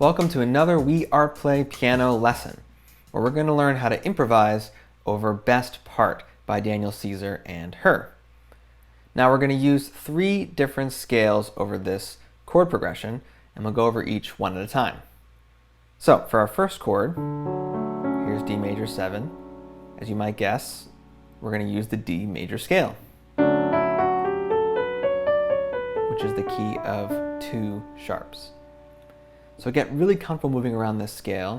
Welcome to another ArtPlay piano lesson, where we're going to learn how to improvise over Best Part by Daniel Caesar and H.E.R. Now we're going to use 3 different scales over this chord progression, and we'll go over each one at a time. So for our first chord, here's D major 7. As you might guess, we're going to use the D major scale, which is the key of 2 sharps. So get really comfortable moving around this scale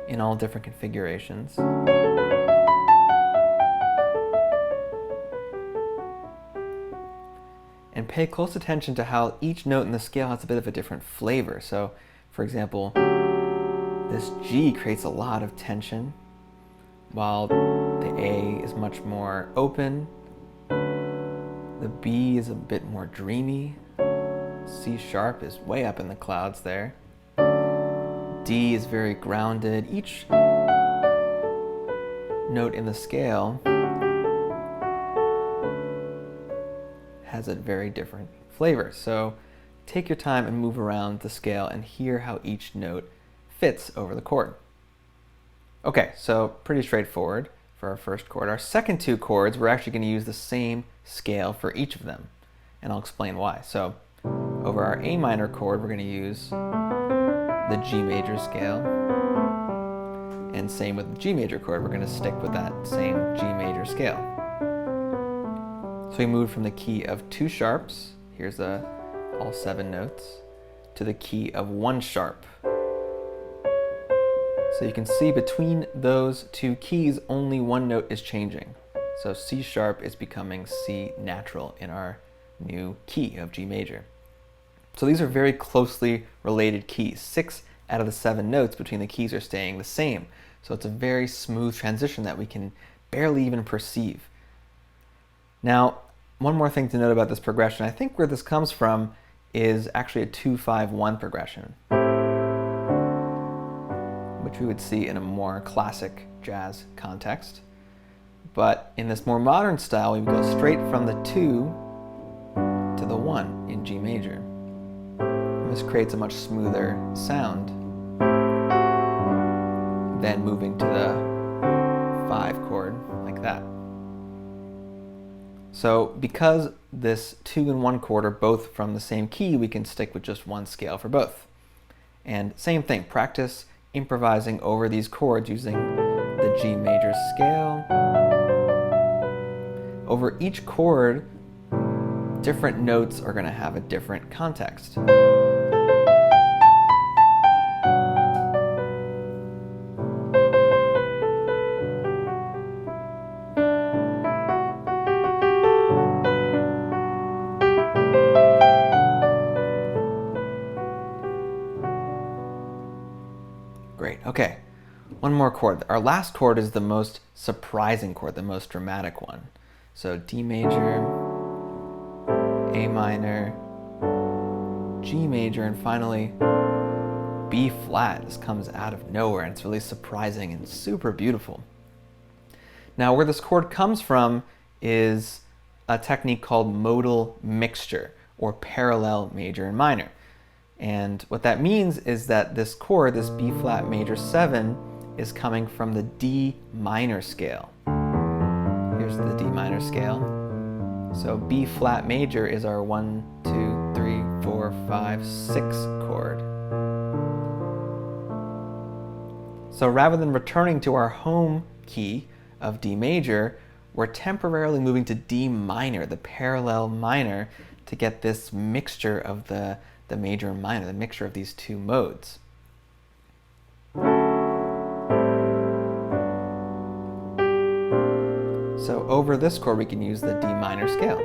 in all different configurations. And pay close attention to how each note in the scale has a bit of a different flavor. So, for example, this G creates a lot of tension, while the A is much more open. The B is a bit more dreamy. C sharp is way up in the clouds there. D is very grounded. Each note in the scale has a very different flavor. So take your time and move around the scale and hear how each note fits over the chord. Okay, so pretty straightforward for our first chord. Our second 2 chords, we're actually going to use the same scale for each of them, and I'll explain why. So over our A minor chord, we're going to use the G major scale, and same with the G major chord, we're going to stick with that same G major scale. So we move from the key of 2 sharps, here's all 7 notes, to the key of 1 sharp. So you can see between those 2 keys, only 1 note is changing. So C sharp is becoming C natural in our new key of G major. So these are very closely related keys. 6 out of the 7 notes between the keys are staying the same. So it's a very smooth transition that we can barely even perceive. Now, one more thing to note about this progression, I think where this comes from is actually a 2-5-1 progression, which we would see in a more classic jazz context. But in this more modern style, we go straight from the 2 to the 1 in G major. This creates a much smoother sound than moving to the 5 chord like that. So because this 2 and 1 chord are both from the same key, we can stick with just 1 scale for both. And same thing, practice improvising over these chords using the G major scale. Over each chord, different notes are going to have a different context. Great, okay. One more chord. Our last chord is the most surprising chord, the most dramatic one. So D major, A minor, G major, and finally B flat. This comes out of nowhere and it's really surprising and super beautiful. Now where this chord comes from is a technique called modal mixture, or parallel major and minor. And what that means is that this chord, this B flat major 7, is coming from the D minor scale. Here's the D minor scale. So B flat major is our 1, 2, 3, 4, 5, 6 chord. So rather than returning to our home key of D major, we're temporarily moving to D minor, the parallel minor, to get this mixture of the major and minor, the mixture of these 2 modes. So over this chord, we can use the D minor scale.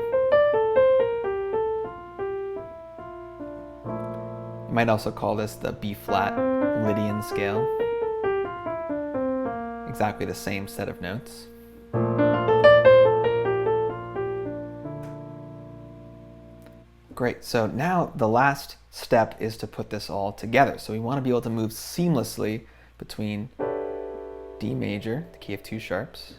You might also call this the B flat Lydian scale. Exactly the same set of notes. Great, so now the last step is to put this all together. So we want to be able to move seamlessly between D major, the key of 2 sharps,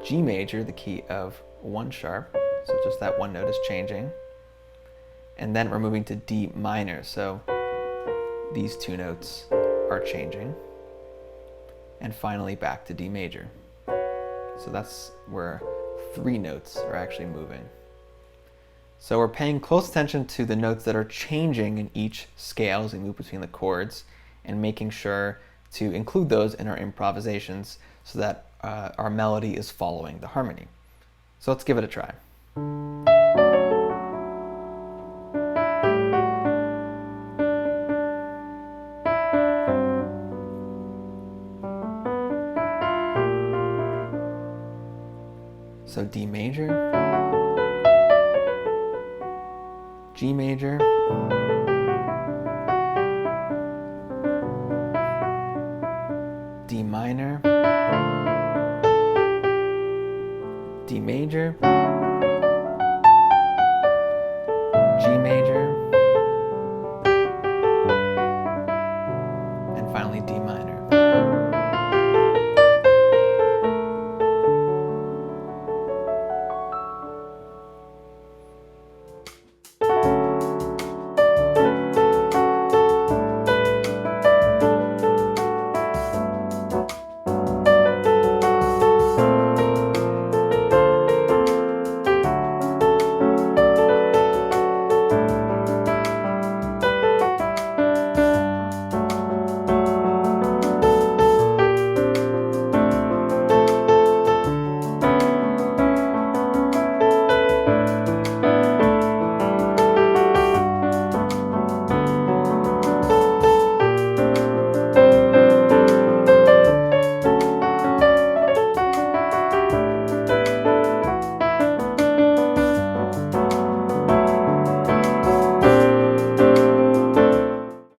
G major, the key of 1 sharp, so just that 1 note is changing, and then we're moving to D minor. So these two notes are changing. And finally back to D major. So that's where 3 notes are actually moving. So we're paying close attention to the notes that are changing in each scale as we move between the chords, and making sure to include those in our improvisations so that our melody is following the harmony. So let's give it a try. So D major, G major, D minor, D major,